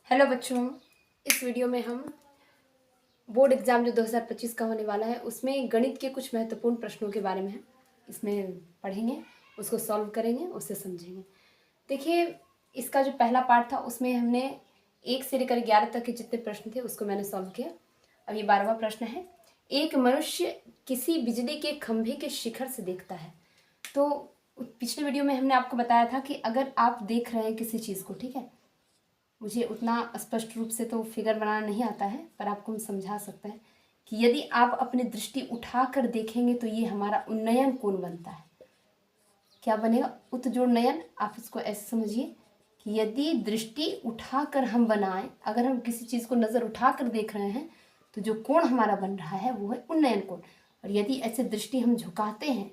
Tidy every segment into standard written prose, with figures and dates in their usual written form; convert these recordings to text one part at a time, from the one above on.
Hello बच्चों, इस video में हम बोर्ड एग्ज़ाम जो 2025 का होने वाला है उसमें गणित के कुछ महत्वपूर्ण प्रश्नों के बारे में हम इसमें पढ़ेंगे, उसको सॉल्व करेंगे, उससे समझेंगे। देखिए, इसका जो पहला पार्ट था उसमें हमने 1 से लेकर 11 तक के जितने प्रश्न थे उसको मैंने सॉल्व किया। अब ये 12वां प्रश्न है। एक मनुष्य किसी बिजली के खंभे के शिखर से देखता है। तो पिछले वीडियो में हमने आपको बताया था कि अगर आप देख रहे हैं किसी चीज़ को, ठीक है, मुझे उतना स्पष्ट रूप से तो फिगर बनाना नहीं आता है, पर आपको हम समझा सकते हैं कि यदि आप अपनी दृष्टि उठाकर देखेंगे तो ये हमारा उन्नयन कोण बनता है। क्या बनेगा? उत्जोड़ नयन। आप इसको ऐसे समझिए कि यदि दृष्टि उठाकर हम बनाएं, अगर हम किसी चीज़ को नज़र उठाकर देख रहे हैं तो जो कोण हमारा बन रहा है वो है उन्नयन कोण। और यदि ऐसे दृष्टि हम झुकाते हैं,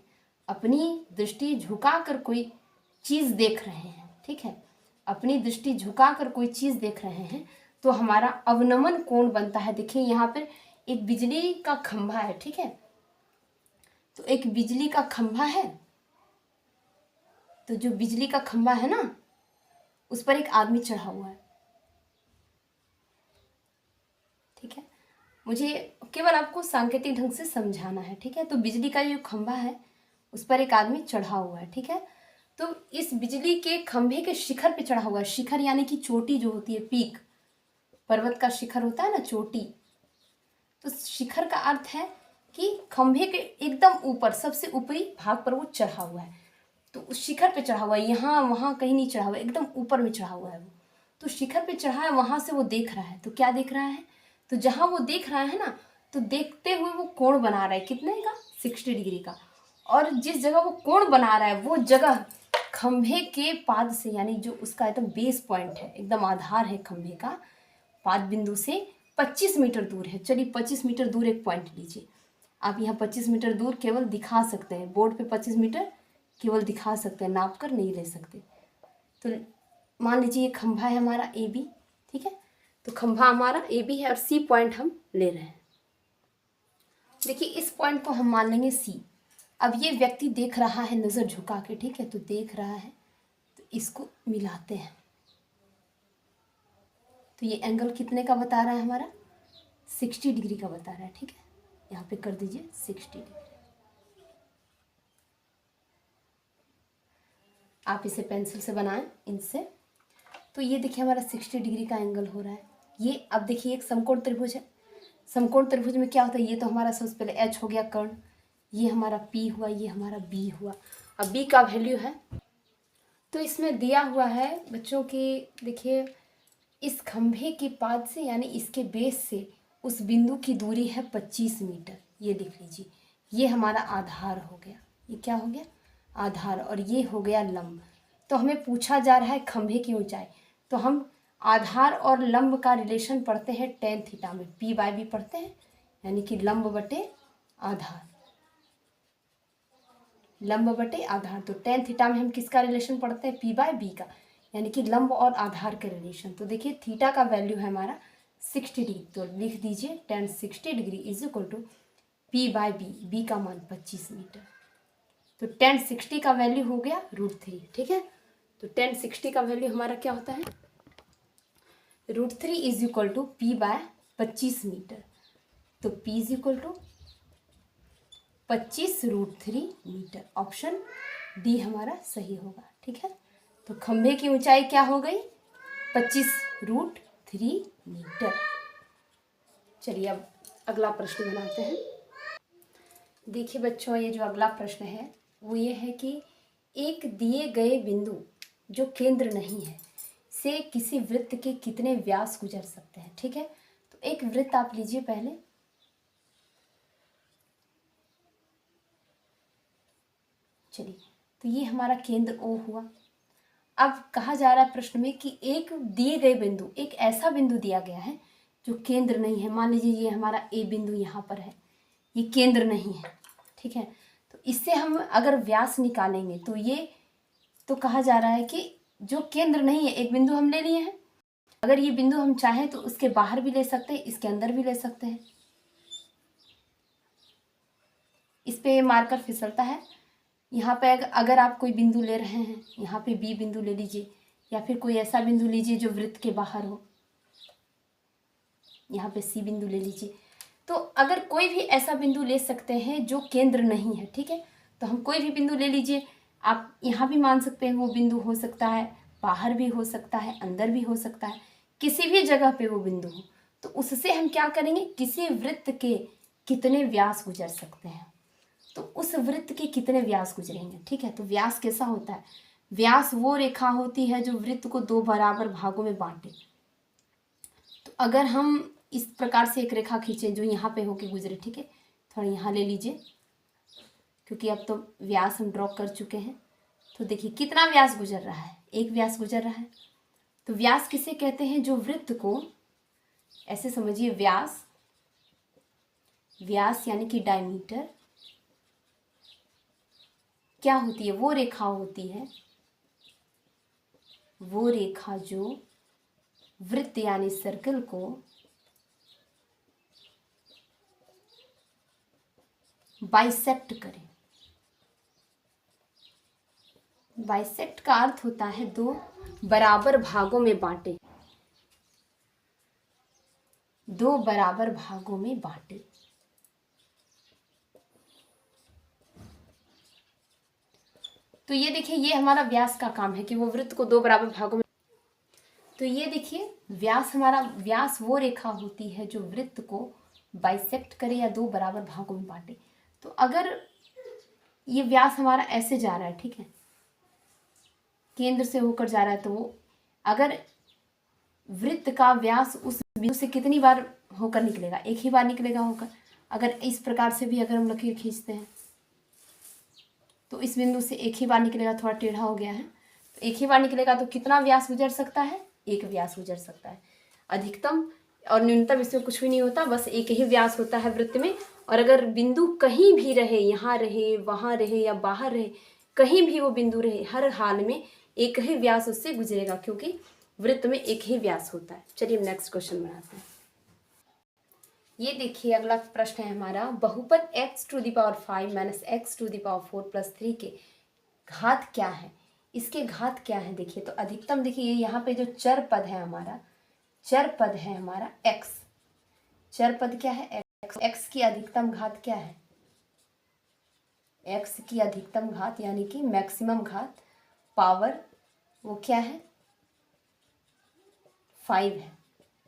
अपनी दृष्टि झुकाकर कोई चीज़ देख रहे हैं, ठीक है, अपनी दृष्टि झुकाकर कोई चीज़ देख रहे हैं तो हमारा अवनमन कोण बनता है। देखिए यहाँ पर एक बिजली का खंभा है, ठीक है, तो एक बिजली का खंभा है, तो जो बिजली का खंभा है ना उस पर एक आदमी चढ़ा हुआ है, ठीक है, मुझे केवल आपको सांकेतिक ढंग से समझाना है, ठीक है। तो बिजली का जो खंभा है उस पर एक आदमी चढ़ा हुआ है, ठीक है। तो इस बिजली के खंभे के शिखर पे चढ़ा हुआ है। शिखर यानी कि चोटी जो होती है, पीक, पर्वत का शिखर होता है ना, चोटी। तो शिखर का अर्थ है कि खंभे के एकदम ऊपर, सबसे ऊपरी भाग पर वो चढ़ा हुआ है। तो उस शिखर पे चढ़ा हुआ है, यहाँ वहाँ कहीं नहीं चढ़ा हुआ है, एकदम ऊपर में चढ़ा हुआ है वो। तो शिखर पे चढ़ा है, वहाँ से वो देख रहा है। तो क्या देख रहा है? तो जहाँ वो देख रहा है ना, तो देखते हुए वो कोण बना रहा है, कितने का? 60 डिग्री का। और जिस जगह वो कोण बना रहा है वो जगह खंभे के पाद से, यानी जो उसका एकदम बेस पॉइंट है, एकदम आधार है खंभे का, पाद बिंदु से 25 मीटर दूर है। चलिए 25 मीटर दूर एक पॉइंट लीजिए। आप यहाँ 25 मीटर दूर केवल दिखा सकते हैं, बोर्ड पे 25 मीटर केवल दिखा सकते हैं, नाप कर नहीं ले सकते। तो मान लीजिए ये खंभा है हमारा ए बी, ठीक है, तो खंभा हमारा ए बी है और सी पॉइंट हम ले रहे हैं। देखिए इस पॉइंट को हम मान लेंगे सी। अब ये व्यक्ति देख रहा है नज़र झुका के, ठीक है, तो देख रहा है, तो इसको मिलाते हैं। तो ये एंगल कितने का बता रहा है हमारा? 60 डिग्री का बता रहा है, ठीक है। यहाँ पे कर दीजिए 60 डिग्री। आप इसे पेंसिल से बनाएं इनसे। तो ये देखिए हमारा 60 डिग्री का एंगल हो रहा है। ये अब देखिए एक समकोण त्रिभुज है। समकोण त्रिभुज में क्या होता है? ये तो हमारा सबसे पहले एच हो गया कर्ण, ये हमारा पी हुआ, ये हमारा बी हुआ। अब बी का वैल्यू है, तो इसमें दिया हुआ है बच्चों की, देखिए इस खंभे के पाद से यानी इसके बेस से उस बिंदु की दूरी है 25 मीटर। ये लिख लीजिए, ये हमारा आधार हो गया। ये क्या हो गया? आधार। और ये हो गया लंब। तो हमें पूछा जा रहा है खंभे की ऊंचाई, तो हम आधार और लंब का रिलेशन पढ़ते हैं टेन थीटा में, पी बाय बी पढ़ते हैं, यानी कि लंब बटे आधार, लंब बटे आधार। तो टेन थीटा में हम किसका रिलेशन पढ़ते हैं? पी बाय बी का, यानी कि लंब और आधार के रिलेशन। तो देखिए थीटा का वैल्यू है हमारा 60 डिग्री, तो लिख दीजिए ten 60 degree is equal to P by B, B का मान 25 मीटर। तो टेन 60 का वैल्यू हो गया √3, ठीक है। तो टेन 60 का वैल्यू हमारा क्या होता है? √3 is equal to P by 25 metre. तो P is equal to 25√3 metre. Option D हमारा सही होगा, ठीक है। तो खंभे की ऊंचाई क्या हो गई? 25√3 मीटर। चलिए अब अगला प्रश्न बनाते हैं। देखिए बच्चों, ये जो अगला प्रश्न है वो ये है कि एक दिए गए बिंदु जो केंद्र नहीं है से किसी वृत्त के कितने व्यास गुजर सकते हैं, ठीक है। तो एक वृत्त आप लीजिए पहले, चलिए, तो ये हमारा केंद्र O हुआ। अब कहा जा रहा है प्रश्न में कि एक दिए गए बिंदु, एक ऐसा बिंदु दिया गया है जो केंद्र नहीं है। मान लीजिए ये हमारा ए बिंदु यहाँ पर है, ये केंद्र नहीं है, ठीक है। तो इससे हम अगर व्यास निकालेंगे तो ये, तो कहा जा रहा है कि जो केंद्र नहीं है, एक बिंदु हम ले लिए हैं, अगर ये बिंदु हम चाहें तो उसके बाहर भी ले सकते हैं, इसके अंदर भी ले सकते हैं। इस पे मार्कर फिसलता है। यहाँ पे अगर आप कोई बिंदु ले रहे हैं, यहाँ पे बी बिंदु ले लीजिए, या फिर कोई ऐसा बिंदु लीजिए जो वृत्त के बाहर हो, यहाँ पे सी बिंदु ले लीजिए। तो अगर कोई भी ऐसा बिंदु ले सकते हैं जो केंद्र नहीं है, ठीक है, तो हम कोई भी बिंदु ले लीजिए। आप यहाँ भी मान सकते हैं वो बिंदु हो सकता है, बाहर भी हो सकता है, अंदर भी हो सकता है, किसी भी जगह पे वो बिंदु हो। तो उससे हम क्या करेंगे, किसी वृत्त के कितने व्यास गुजर सकते हैं, तो उस वृत्त के कितने व्यास गुजरेंगे, ठीक है। तो व्यास कैसा होता है, व्यास वो रेखा होती है जो वृत्त को दो बराबर भागों में बांटे। तो अगर हम इस प्रकार से एक रेखा खींचे जो यहाँ पे होके गुजरे, ठीक है, थोड़ा यहाँ ले लीजिए, क्योंकि अब तो व्यास हम ड्रॉ कर चुके हैं। तो देखिए कितना व्यास गुजर रहा है, एक व्यास गुजर रहा है। तो व्यास किसे कहते हैं, जो वृत्त को, ऐसे समझिए, व्यास, व्यास यानी कि डायमीटर क्या होती है, वो रेखा होती है, वो रेखा जो वृत्त यानी सर्कल को बाइसेक्ट करे। बाइसेक्ट का अर्थ होता है दो बराबर भागों में बांटे, दो बराबर भागों में बांटे। तो ये देखिए, ये हमारा व्यास का काम है कि वो वृत्त को दो बराबर भागों में, तो ये देखिए व्यास, हमारा व्यास वो रेखा होती है जो वृत्त को बाइसेक्ट करे या दो बराबर भागों में बांटे। तो अगर ये व्यास हमारा ऐसे जा रहा है, ठीक है, केंद्र से होकर जा रहा है, तो वो अगर वृत्त का व्यास उस बिंदु से कितनी बार होकर निकलेगा, एक ही बार निकलेगा होकर। अगर इस प्रकार से भी अगर हम लकीर खींचते हैं तो इस बिंदु से एक ही बार निकलेगा, थोड़ा टेढ़ा हो गया है, तो एक ही बार निकलेगा, तो कितना व्यास गुजर सकता है, एक व्यास गुजर सकता है। अधिकतम और न्यूनतम इसमें कुछ भी नहीं होता, बस एक ही व्यास होता है वृत्त में। और अगर बिंदु कहीं भी रहे, यहाँ रहे, वहाँ रहे या बाहर रहे, कहीं भी वो बिंदु रहे, हर हाल में एक ही व्यास उससे गुजरेगा, क्योंकि वृत्त में एक ही व्यास होता है। चलिए नेक्स्ट क्वेश्चन बनाते हैं। ये देखिए अगला प्रश्न है हमारा, बहुपद x⁵ माइनस x⁴ प्लस 3 के घात क्या है, इसके घात क्या है। देखिए तो अधिकतम, देखिए यहाँ पे जो चर पद है हमारा, चर पद है हमारा x, चर पद क्या है x, x की अधिकतम घात क्या है, x की अधिकतम घात यानी कि मैक्सिमम घात पावर वो क्या है 5 है,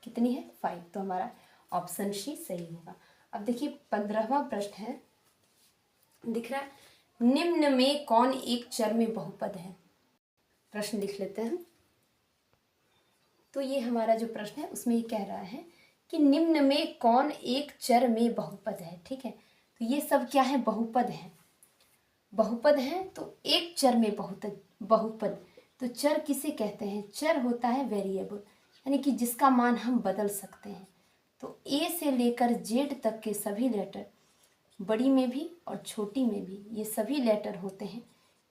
कितनी है 5, तो हमारा ऑप्शन सी सही होगा। अब देखिए 15वां प्रश्न है, दिख रहा है, निम्न में कौन एक चर में बहुपद है। प्रश्न लिख लेते हैं। तो ये हमारा जो प्रश्न है उसमें ये कह रहा है कि निम्न में कौन एक चर में बहुपद है, ठीक है। तो ये सब क्या है, बहुपद है, बहुपद है। तो एक चर में बहुपद, तो चर किसे कहते हैं, चर होता है वेरिएबल, यानी कि जिसका मान हम बदल सकते हैं। तो ए से लेकर जेड तक के सभी लेटर, बड़ी में भी और छोटी में भी, ये सभी लेटर होते हैं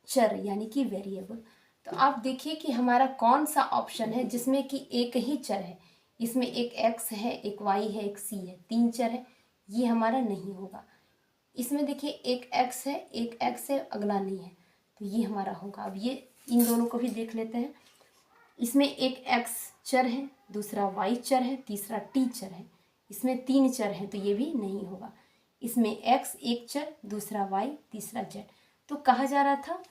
चर यानी कि वेरिएबल। तो आप देखिए कि हमारा कौन सा ऑप्शन है जिसमें कि एक ही चर है, इसमें एक x है, एक y है, एक c है, 3 चर है, ये हमारा नहीं होगा। इसमें देखिए एक x है, एक x है, अगला नहीं है, तो ये हमारा होगा। अब ये इन दोनों को भी देख लेते हैं। इसमें एक x चर है, दूसरा y चर है, तीसरा t चर है, इसमें 3 चर हैं, तो ये भी नहीं होगा। इसमें x एक चर, दूसरा y, तीसरा z। तो कहा जा रहा था,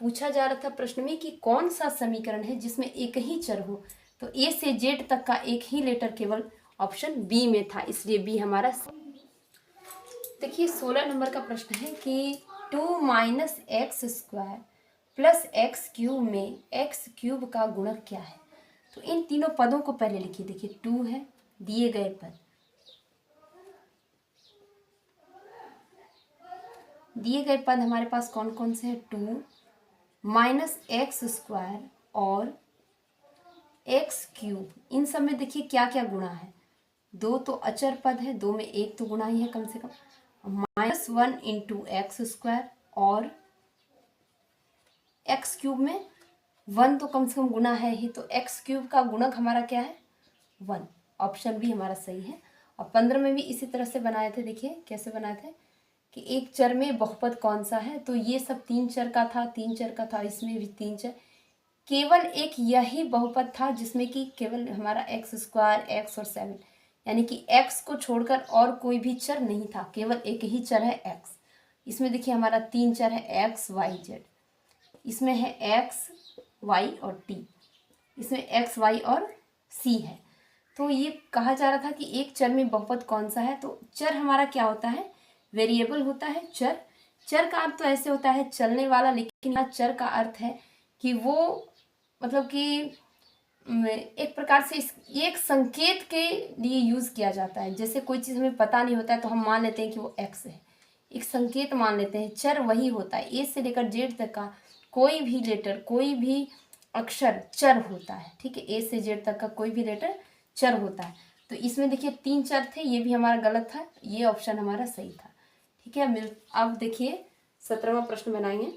पूछा जा रहा था प्रश्न में कि कौन सा समीकरण है जिसमें एक ही चर हो। तो a से z तक का एक ही लेटर केवल ऑप्शन बी में था, इसलिए बी हमारा। देखिए 16 नंबर का प्रश्न है कि 2 - x² प्लस x³ में x³ का गुणक क्या है। तो इन तीनों पदों को पहले लिखिए। देखिए 2 है, दिए गए पद, दिए गए पद हमारे पास कौन कौन से हैं, 2 - x² और x³। इन सब में देखिए क्या क्या गुणा है, 2 तो अचर पद है, 2 में एक तो गुणा ही है कम से कम, -1 × x² और x³ में 1 तो कम से कम गुणा है ही, तो x³ का गुणक हमारा क्या है 1, ऑप्शन बी हमारा सही है। और 15 में भी इसी तरह से बनाए थे। देखिए कैसे बनाए थे कि एक चर में बहुपद कौन सा है, तो ये सब 3 चर का था, 3 चर का था, इसमें भी 3 चर, केवल एक यही बहुपद था जिसमें कि केवल हमारा x² x और 7 यानी कि x को छोड़कर और कोई भी चर नहीं था, केवल एक ही चर है x। इसमें देखिए हमारा 3 चर है x y z, इसमें है x y और t, इसमें x y और c है। तो ये कहा जा रहा था कि एक चर में बहुपद कौन सा है। तो चर हमारा क्या होता है, वेरिएबल होता है चर। चर का अर्थ तो ऐसे होता है चलने वाला, लेकिन यहाँ चर का अर्थ है कि वो मतलब कि एक प्रकार से ये एक संकेत के लिए यूज़ किया जाता है। जैसे कोई चीज़ हमें पता नहीं होता है तो हम मान लेते हैं कि वो x है, एक संकेत मान लेते हैं। चर वही होता है, ए से लेकर जेड तक का कोई भी लेटर, कोई भी अक्षर चर होता है, ठीक है। ए से जेड तक का कोई भी लेटर चर होता है। तो इसमें देखिए 3 चर थे, ये भी हमारा गलत था, ये ऑप्शन हमारा सही था, ठीक है। अब देखिए 17वां प्रश्न बनाएंगे।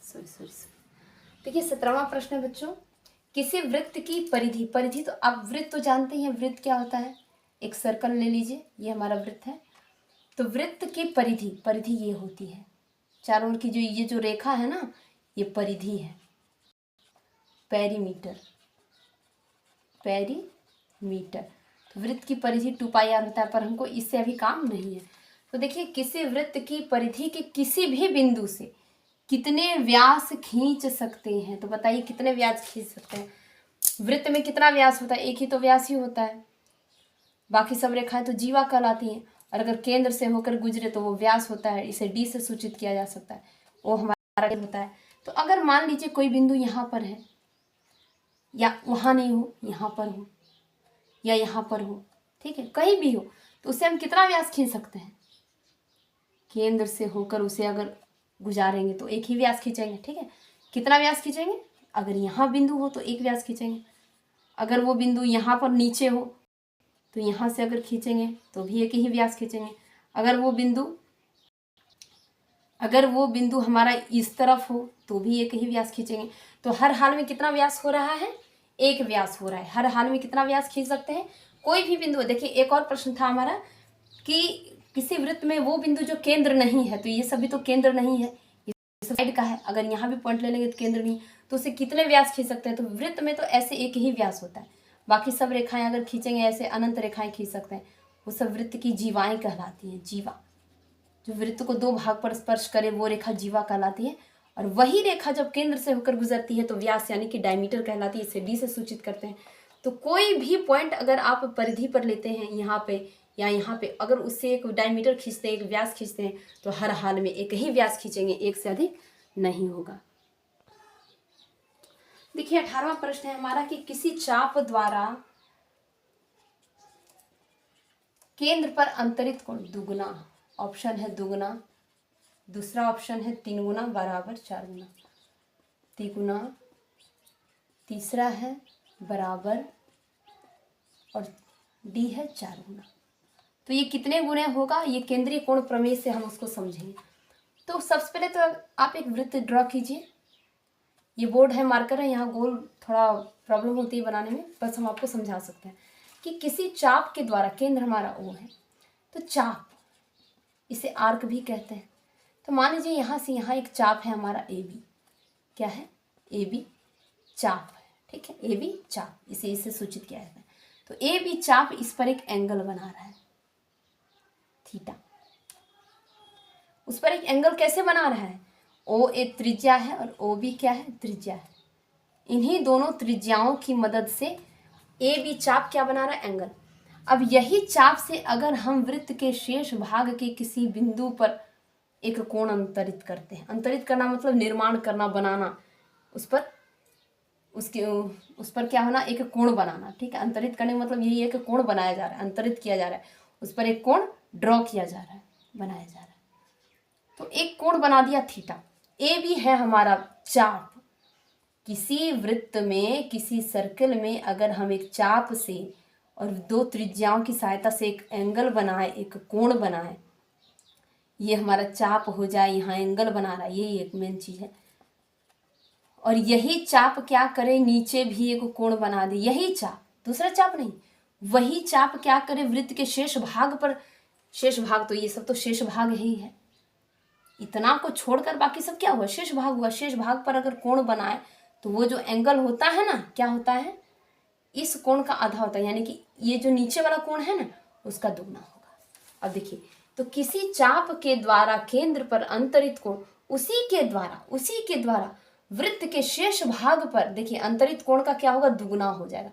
सॉरी देखिए 17वां प्रश्न है बच्चों, किसी वृत्त की परिधि, परिधि तो आप वृत्त तो जानते हैं, वृत्त क्या होता है, एक सर्कल ले लीजिए, ये हमारा वृत्त है। तो वृत्त की परिधि, परिधि ये होती है चारों ओर की जो ये जो रेखा है ना, ये परिधि है, पेरीमीटर, पेरीमीटर। तो वृत्त की परिधि 2πr होता है, पर हमको इससे अभी काम नहीं है। तो देखिए किसी वृत्त की परिधि के किसी भी बिंदु से कितने व्यास खींच सकते हैं, तो बताइए कितने व्यास खींच सकते हैं। वृत्त में कितना व्यास होता है, एक ही तो व्यास ही होता है, बाकी सब रेखाएं तो जीवा कहलाती हैं। और अगर केंद्र से होकर गुजरे तो वो व्यास होता है, इसे डी से सूचित किया जा सकता है, वो हमारा होता है। तो अगर मान लीजिए कोई बिंदु यहाँ पर है, या वहाँ नहीं हो, यहाँ पर हो, या यहाँ पर हो, ठीक है, कहीं भी हो, तो उससे हम कितना व्यास खींच सकते हैं। केंद्र से होकर उसे अगर गुजारेंगे तो एक ही व्यास खींचेंगे, ठीक है। कितना व्यास खींचेंगे, अगर यहाँ बिंदु हो तो एक व्यास खींचेंगे, अगर वो बिंदु यहाँ पर नीचे हो तो यहाँ से अगर खींचेंगे तो भी एक ही व्यास खींचेंगे। अगर वो बिंदु हमारा इस तरफ हो तो भी एक ही व्यास खींचेंगे। तो हर हाल में कितना व्यास हो रहा है, एक व्यास हो रहा है। हर हाल में कितना व्यास खींच सकते हैं, कोई भी बिंदु। देखिए एक और प्रश्न था हमारा कि किसी वृत्त में वो बिंदु जो केंद्र नहीं है, तो ये सभी तो केंद्र नहीं है, इस साइड का है, अगर यहाँ भी पॉइंट ले लेंगे तो केंद्र नहीं, तो उसे कितने व्यास खींच सकते हैं। तो वृत्त में तो ऐसे एक ही व्यास होता है, बाकी सब रेखाएं अगर खींचेंगे ऐसे अनंत रेखाएं खींच सकते हैं, वो सब वृत्त की जीवाएं कहलाती हैं। जीवा जो वृत्त को 2 भाग पर स्पर्श करे वो रेखा जीवा कहलाती है। और वही रेखा जब केंद्र से होकर गुजरती है तो व्यास यानी कि डायमीटर कहलाती है, इसे डी से सूचित करते हैं। तो कोई भी पॉइंट अगर आप परिधि पर लेते हैं, यहाँ पे या यहाँ पे, अगर उससे एक डायमीटर खींचते हैं, एक व्यास खींचते हैं, तो हर हाल में एक ही व्यास खींचेंगे, एक से अधिक नहीं होगा। देखिए 18वां प्रश्न है हमारा कि किसी चाप द्वारा केंद्र पर अंतरित कोण दुगुना, ऑप्शन है दुगुना, दूसरा ऑप्शन है 3 गुना बराबर 4 गुना, तिगुना, तीसरा है बराबर, और डी है 4 गुना। तो ये कितने गुने होगा, ये केंद्रीय कोण प्रमेय से हम उसको समझेंगे। तो सबसे पहले तो आप एक वृत्त ड्रॉ कीजिए, ये बोर्ड है, मार्कर है, यहाँ गोल थोड़ा प्रॉब्लम होती है बनाने में, बस हम आपको समझा सकते हैं कि किसी चाप के द्वारा, केंद्र हमारा O है, तो चाप, इसे आर्क भी कहते हैं। तो मान लीजिए यहाँ से यहाँ एक चाप है हमारा AB, क्या है, AB चाप है, ठीक है, AB चाप, इसे इससे सूचित किया जाता है। तो AB चाप इस पर एक एंगल बना रहा है थीटा, उस पर एक एंगल कैसे बना रहा है, O एक त्रिज्या है और OB क्या है, त्रिज्या है। इन्हीं दोनों त्रिज्याओं की मदद से AB चाप क्या बना रहा है, एंगल। अब यही चाप से अगर हम वृत्त के शेष भाग के किसी बिंदु पर एक कोण अंतरित करते हैं, अंतरित करना मतलब निर्माण करना, बनाना, उस पर क्या होना, एक कोण बनाना, ठीक है। अंतरित करने मतलब यही है कि कोण बनाया जा रहा है, अंतरित किया जा रहा है, उस पर एक कोण ड्रॉ किया जा रहा है, बनाया जा रहा है। तो एक कोण बना दिया थीटा, ए भी है हमारा चाप। किसी वृत्त में, किसी सर्कल में अगर हम एक चाप से और 2 त्रिज्याओं की सहायता से एक एंगल बनाए, एक कोण बनाए, ये हमारा चाप हो जाए, यहाँ एंगल बना रहा है, यही एक मेन चीज़ है। और यही चाप क्या करे, नीचे भी एक कोण बना दे, यही चाप, दूसरा चाप नहीं, वही चाप क्या करे, वृत्त के शेष भाग पर, शेष भाग तो ये सब तो शेष भाग ही है, इतना को छोड़कर बाकी सब क्या हुआ, शेष भाग हुआ। शेष भाग पर अगर कोण बनाए तो वो जो एंगल होता है ना, क्या होता है, इस कोण का आधा होता है, यानी कि ये जो नीचे वाला कोण है ना उसका दुगना होगा। अब देखिए, तो किसी चाप के द्वारा केंद्र पर अंतरित कोण उसी के द्वारा वृत्त के शेष भाग पर, देखिए अंतरित कोण का क्या होगा, दुगना हो जाएगा।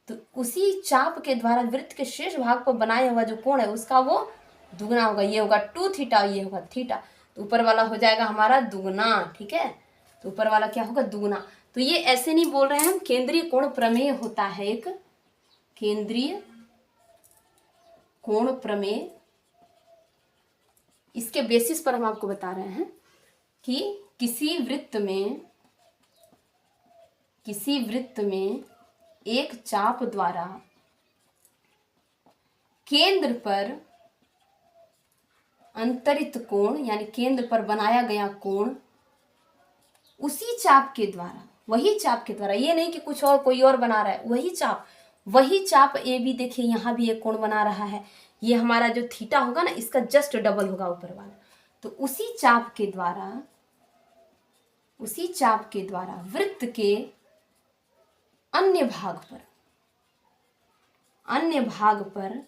तो उसी चाप के द्वारा वृत्त के शेष भाग पर बनाया हुआ जो कोण है उसका वो दुगना होगा। ये होगा 2 थीटा, ये होगा थीटा। तो ऊपर वाला हो जाएगा हमारा दुगना, ठीक है। तो ऊपर वाला क्या होगा, दुगना। तो ये ऐसे नहीं बोल रहे हैं हम, केंद्रीय कोण प्रमेय होता है एक, केंद्रीय कोण प्रमेय। इसके बेसिस पर हम आपको बता रहे हैं कि किसी वृत्त में एक चाप द्वारा केंद्र पर अंतरित कोण, यानी केंद्र पर बनाया गया कोण उसी चाप के द्वारा, वही चाप के द्वारा, ये नहीं कि कुछ और कोई और बना रहा है, वही चाप ए भी, देखिए यहाँ भी एक कोण बना रहा है। ये हमारा जो थीटा होगा ना इसका जस्ट डबल होगा ऊपर वाला। तो उसी चाप के द्वारा वृत्त के अन्य भाग पर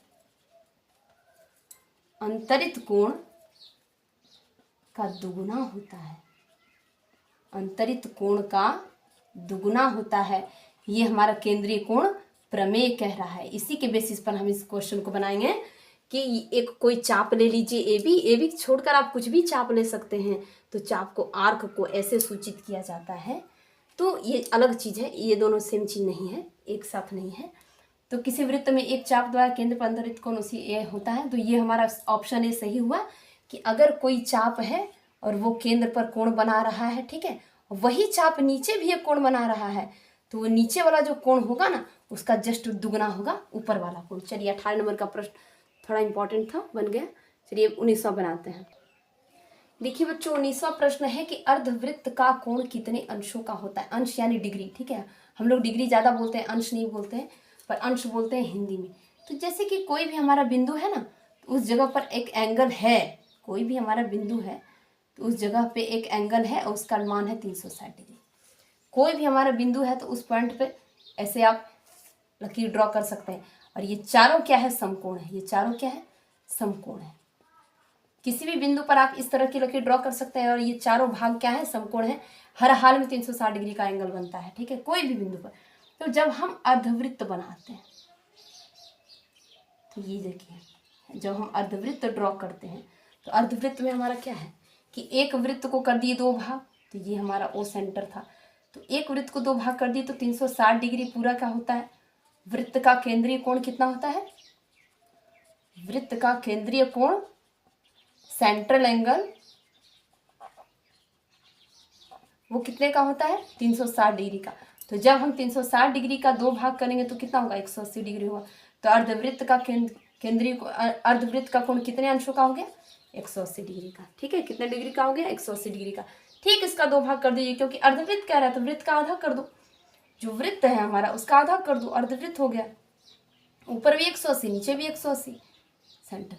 अंतरित कोण का दुगुना होता है, अंतरित कोण का दुगुना होता है। ये हमारा केंद्रीय कोण प्रमेय कह रहा है। इसी के बेसिस पर हम इस क्वेश्चन को बनाएंगे कि एक कोई चाप ले लीजिए ए बी छोड़कर आप कुछ भी चाप ले सकते हैं। तो चाप को, आर्क को ऐसे सूचित किया जाता है। तो ये अलग चीज़ है, ये दोनों सेम चीज़ नहीं है, एक साथ नहीं है। तो किसी वृत्त में एक चाप द्वारा केंद्र पर अंतरित कोण उसी ए होता है। तो ये हमारा ऑप्शन ए सही हुआ कि अगर कोई चाप है और वो केंद्र पर कोण बना रहा है, ठीक है, वही चाप नीचे भी एक कोण बना रहा है, तो वो नीचे वाला जो कोण होगा ना उसका जस्ट दुगना होगा ऊपर वाला कोण। चलिए 18 नंबर का प्रश्न थोड़ा इंपॉर्टेंट था, बन गया। चलिए 19वां बनाते हैं। देखिए बच्चों 19वां प्रश्न है कि अर्धवृत्त का कोण कितने अंशों का होता है। अंश यानी डिग्री, ठीक है। हम लोग डिग्री ज़्यादा बोलते हैं, अंश नहीं बोलते हैं, पर अंश बोलते हैं हिंदी में। तो जैसे कि कोई भी हमारा बिंदु है ना, तो उस जगह पर एक एंगल है, कोई भी हमारा बिंदु है तो उस जगह पे एक एंगल है और उसका मान है 360 डिग्री। कोई भी हमारा बिंदु है तो उस पॉइंट पे ऐसे आप लकीर ड्रॉ कर सकते हैं। और ये चारों क्या है, समकोण है। ये चारों क्या है, समकोण है। किसी भी बिंदु पर आप इस तरह की लकीर ड्रॉ कर सकते हैं और ये चारों भाग क्या है, समकोण है। हर हाल में 360 डिग्री का एंगल बनता है, ठीक है, कोई भी बिंदु पर। तो जब हम अर्धवृत्त बनाते हैं तो ये देखिए, जब हम अर्धवृत्त ड्रॉ करते हैं तो अर्धवृत्त में हमारा क्या है कि एक वृत्त को कर दिए 2 भाग, तो ये हमारा ओ सेंटर था। तो एक वृत्त को 2 भाग कर दिए तो 360 डिग्री पूरा का होता है। वृत्त का केंद्रीय कोण कितना होता है, वृत्त का केंद्रीय कोण, सेंट्रल एंगल, वो कितने का होता है, 360 डिग्री का। तो जब हम 360 डिग्री का 2 भाग करेंगे तो कितना होगा, 180 डिग्री होगा। तो अर्धवृत्त का केंद्रीय अर्धवृत्त का कोण कितने अंशों का हो गया, 180 डिग्री का, ठीक है। कितने डिग्री का हो गया, 180 डिग्री का। ठीक, इसका 2 भाग कर दीजिए, क्योंकि अर्धवृत्त कह रहा है तो वृत्त का आधा कर दो, जो वृत्त है हमारा उसका आधा कर दो, अर्धवृत्त हो गया। ऊपर भी 180, नीचे भी 180, सेंटर।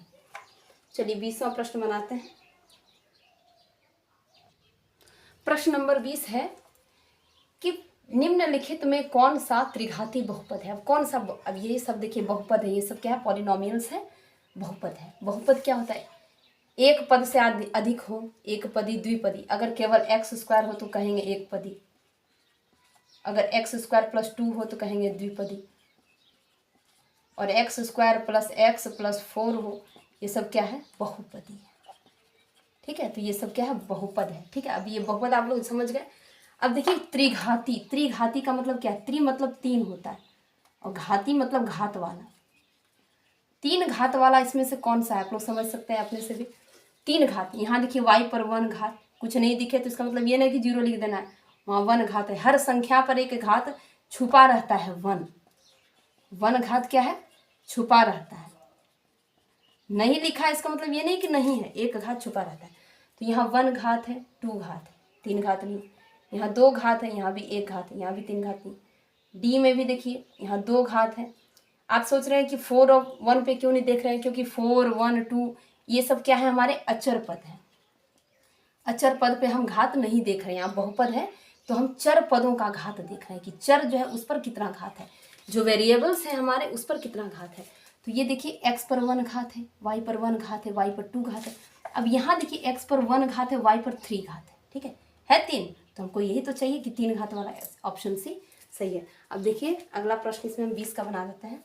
चलिए 20वां प्रश्न बनाते हैं। प्रश्न नंबर 20 है कि निम्नलिखित में कौन सा त्रिघाती बहुपद है। अब कौन सा, अब ये सब देखिए बहुपद है, ये सब क्या है, पॉलिनोमियल्स है, बहुपद है। बहुपद क्या होता है, एक पद से अधिक हो, एक पदी, द्विपदी। अगर केवल x² हो तो कहेंगे एक पदी, अगर x² + 2 हो तो कहेंगे द्विपदी, और x² + x + 4 हो, ये सब क्या है, बहुपदी है, ठीक है। तो ये सब क्या है, बहुपद है, ठीक है। अब ये बहुपद आप लोग समझ गए। अब देखिए त्रिघाती, त्रिघाती का मतलब क्या है, त्रि मतलब 3 होता है और घाती मतलब घात वाला। 3 घात वाला इसमें से कौन सा है, आप लोग समझ सकते हैं अपने से भी। 3 घात, यहाँ देखिए y पर 1 घात, कुछ नहीं दिखे तो इसका मतलब ये नहीं कि 0 लिख देना है, वहाँ 1 घात है। हर संख्या पर एक घात छुपा रहता है, 1 घात क्या है, छुपा रहता है। नहीं लिखा है इसका मतलब ये नहीं कि नहीं है, एक घात छुपा रहता है। तो यहाँ 1 घात है, 2 घात है, 3 घात नहीं। यहाँ 2 घात है, यहाँ भी 1 घात है, यहाँ भी 3 घात नहीं। डी में भी देखिए यहाँ 2 घात है। आप सोच रहे हैं कि 4 और 1 पे क्यों नहीं देख रहे हैं, क्योंकि 4, 1, 2 ये सब क्या है, हमारे अचर पद है। अचर पद पे हम घात नहीं देख रहे हैं। यहाँ बहुपद है तो हम चर पदों का घात देख रहे हैं कि चर जो है उस पर कितना घात है, जो वेरिएबल्स हैं हमारे उस पर कितना घात है। तो ये देखिए x पर 1 घात है, y पर 1 घात है, y पर 2 घात है। अब यहाँ देखिए x पर 1 घात है, y पर 3 घात है, ठीक है 3। तो हमको यही तो चाहिए कि 3 घात वाला ऑप्शन सी सही है। अब देखिए अगला प्रश्न इसमें हम 20 का बना देते हैं।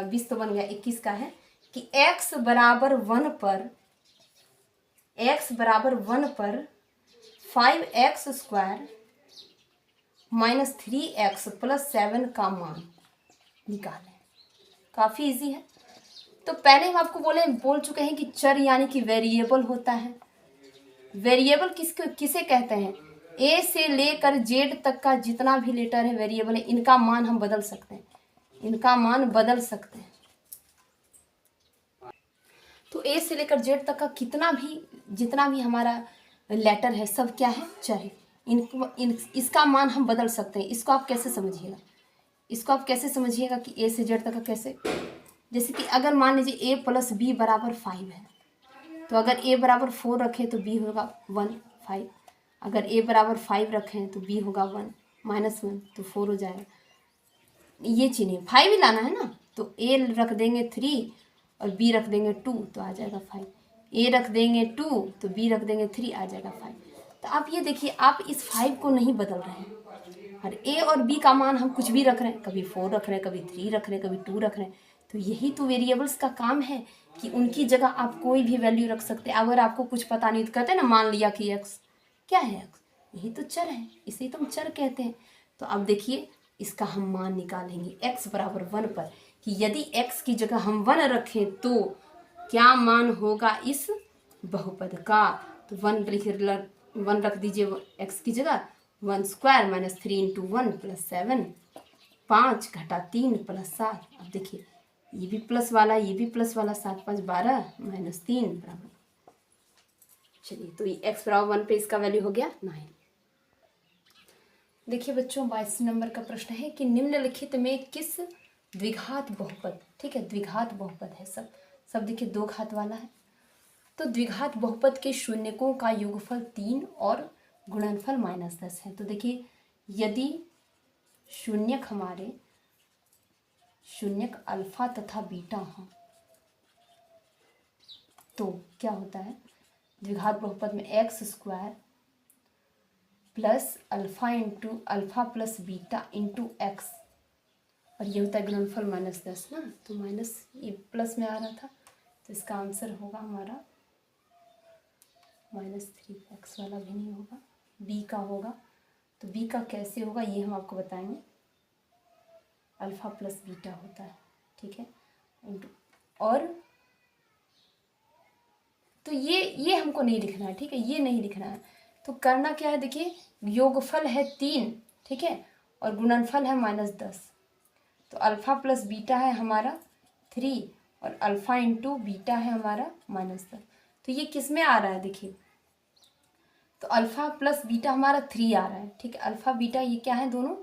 20 तो बन गया, 21 का है कि x बराबर 1 पर 5x square minus 3x plus 7 का मान निकालें। काफ़ी इजी है। तो पहले हम आपको बोल चुके हैं कि चर यानी कि वेरिएबल होता है। वेरिएबल किसे कहते हैं? ए से लेकर जेड तक का जितना भी लेटर है वेरिएबल है, इनका मान हम बदल सकते हैं, इनका मान बदल सकते हैं। तो ए से लेकर जेड तक का जितना भी हमारा लेटर है सब क्या है? चर है। इसका मान हम बदल सकते हैं। इसको आप कैसे समझिएगा कि ए से जेड तक का कैसे? जैसे कि अगर मान लीजिए a प्लस बी बराबर 5 है, तो अगर a बराबर 4 रखें तो b होगा 1 5। अगर a बराबर 5 रखें तो b होगा 1 -1 तो 4 हो जाएगा। ये चीज़ें 5 ही लाना है ना, तो a रख देंगे 3 और b रख देंगे 2 तो आ जाएगा 5। a रख देंगे 2 तो b रख देंगे 3 आ जाएगा 5। तो आप ये देखिए, आप इस 5 को नहीं बदल रहे हैं। और a और b का मान हम कुछ भी रख रहे हैं, कभी 4 रख रहे हैं, कभी 3 रख रहे हैं, कभी 2 रख रहे हैं। तो यही तो वेरिएबल्स का काम है कि उनकी जगह आप कोई भी वैल्यू रख सकते हैं। अगर आपको कुछ पता नहीं तो कहते हैं ना, मान लिया कि x क्या है, x यही तो चर है, इसे तो हम चर कहते हैं। तो अब देखिए इसका हम मान निकालेंगे x बराबर 1 पर कि यदि x की जगह हम 1 रखें तो क्या मान होगा इस बहुपद का। तो 1 रख दीजिए x की जगह, 1 स्क्वायर माइनस 3 इंटू 1 प्लस 7, 5 घटा 3 प्लस 7। अब देखिए ये भी प्लस वाला, ये भी प्लस वाला, 7 5 12 माइनस 3 बराबर। चलिए तो ये x बराबर 1 पे इसका वैल्यू हो गया 9। देखिए बच्चों 22 नंबर का प्रश्न है कि निम्नलिखित में किस द्विघात बहुपद, ठीक है द्विघात बहुपद है सब देखिए 2 घात वाला है। तो द्विघात बहुपद के शून्यकों का योगफल 3 और गुणनफल -10 है। तो देखिए यदि शून्यक अल्फा तथा बीटा हो तो क्या होता है? द्विघात बहुपद में x square plus alpha plus beta into x, और ये होता है गुणनफल -10 ना, तो माइनस ये प्लस में आ रहा था तो इसका आंसर होगा हमारा -3x वाला भी नहीं होगा, b का होगा। तो b का कैसे होगा ये हम आपको बताएंगे। अल्फा प्लस बीटा होता है, ठीक है इंटू, और तो ये हमको नहीं लिखना है, ठीक है ये नहीं लिखना है। तो करना क्या है, देखिए योगफल है 3, ठीक है और गुणनफल है -10। तो अल्फा प्लस बीटा है हमारा 3 और अल्फा इंटू बीटा है हमारा -10। तो ये किस में आ रहा है देखिए, तो अल्फा प्लस बीटा हमारा 3 आ रहा है, ठीक है अल्फा बीटा ये क्या है, दोनों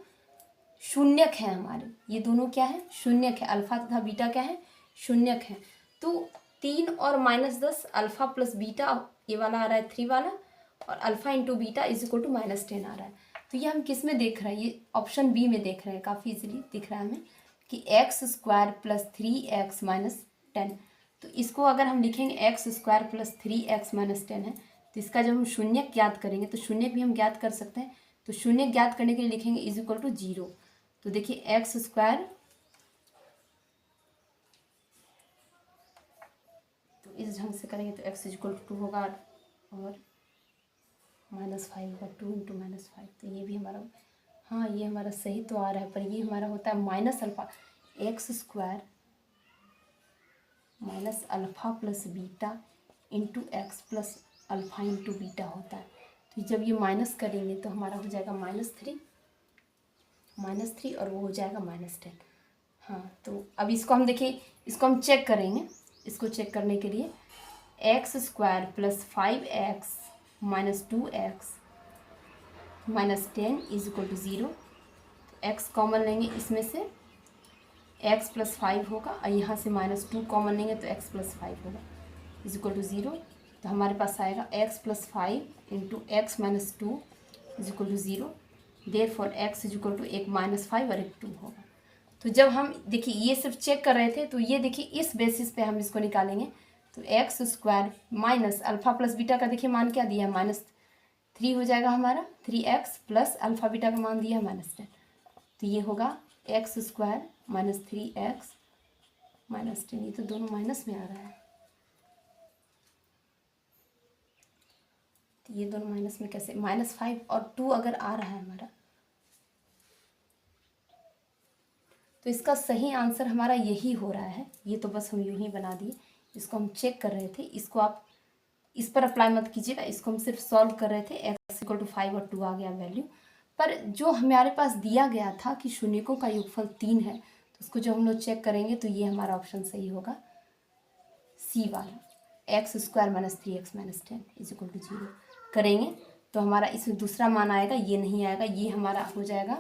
शून्यक है हमारे, ये दोनों क्या है शून्यक है, अल्फा तथा बीटा क्या है शून्यक है। तो 3 और -10 अल्फा प्लस बीटा ये वाला आ रहा है 3 वाला, और alpha into beta is equal to -10 आ रहा है। तो ये हम किस में देख रहे हैं, ये ऑप्शन बी में देख रहे हैं, काफ़ी इजीली दिख रहा है हमें कि x square plus 3x minus 10। तो इसको अगर हम लिखेंगे x square plus 3x minus 10 है, तो इसका जब हम शून्य ज्ञात करेंगे तो शून्य भी हम ज्ञात कर सकते हैं। तो शून्य ज्ञात करने के लिए लिखेंगे इज इक्वल टू 0। तो देखिए x स्क्वायर, तो इस ढंग से करेंगे तो x इज इक्वल टू 2 होगा और -5 होगा, 2 इंटू -5। तो ये भी हमारा, हाँ ये हमारा सही तो आ रहा है, पर ये हमारा होता है minus alpha, x square minus alpha plus beta into x plus alpha into beta होता है। तो जब ये माइनस करेंगे तो हमारा हो जाएगा -3 और वो हो जाएगा -10। हाँ तो अब इसको हम देखिए, इसको हम चेक करेंगे। इसको चेक करने के लिए X square plus 5x minus 2x minus 10 is equal to 0। तो x कॉमन लेंगे, इसमें से x प्लस 5 होगा और यहाँ से -2 कॉमन लेंगे तो x प्लस 5 होगा इज इक्वल टू 0। तो हमारे पास आएगा x plus 5 into X minus 2 is equal to 0। Therefore x is equal to एक -5 और एक 2 होगा। तो जब हम देखिए ये सिर्फ चेक कर रहे थे, तो ये देखिए इस बेसिस पे हम इसको निकालेंगे। तो x square minus alpha plus beta का देखिए मान क्या दिया है, -3 हो जाएगा हमारा। 3x प्लस अल्फ़ा बीटा का मान दिया है -10। तो ये होगा एक्स स्क्वायर माइनस 3x -10। ये तो दोनों माइनस में आ रहा है, तो ये दोनों माइनस में कैसे, -5 और 2 अगर आ रहा है हमारा, तो इसका सही आंसर हमारा यही हो रहा है। ये तो बस हम यूं ही बना दिए, इसको हम चेक कर रहे थे। इसको आप इस पर अप्लाई मत कीजिएगा, इसको हम सिर्फ सॉल्व कर रहे थे। x इक्वल टू 5 और 2 आ गया वैल्यू। पर जो हमारे पास दिया गया था कि शून्यकों का योगफल 3 है, तो उसको जो हम लोग चेक करेंगे तो ये हमारा ऑप्शन सही होगा, सी वाला, X square minus 3x minus 10 is equal to 0 करेंगे तो हमारा इसमें दूसरा मान आएगा, ये नहीं आएगा। ये हमारा हो जाएगा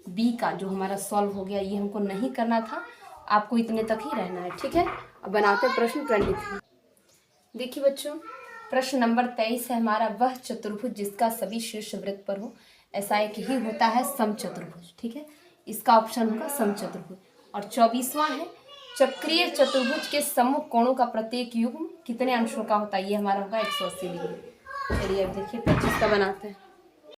बी का, जो हमारा सॉल्व हो गया। ये हमको नहीं करना था, आपको इतने तक ही रहना है, ठीक है। अब बनाते हैं प्रश्न 23। देखिए बच्चों, प्रश्न नंबर 23 है हमारा, वह चतुर्भुज जिसका सभी शीर्ष वृत्त पर हो ऐसा एक ही होता है समचतुर्भुज, ठीक है। इसका ऑप्शन होगा समचतुर्भुज। और 24वां है, चक्रीय चतुर्भुज के सम्मुख कोणों का प्रत्येक युग्म कितने अंशों का होता है। ये हमारा होगा 180 डिग्री। चलिए अब देखिए 25 का बनाते हैं।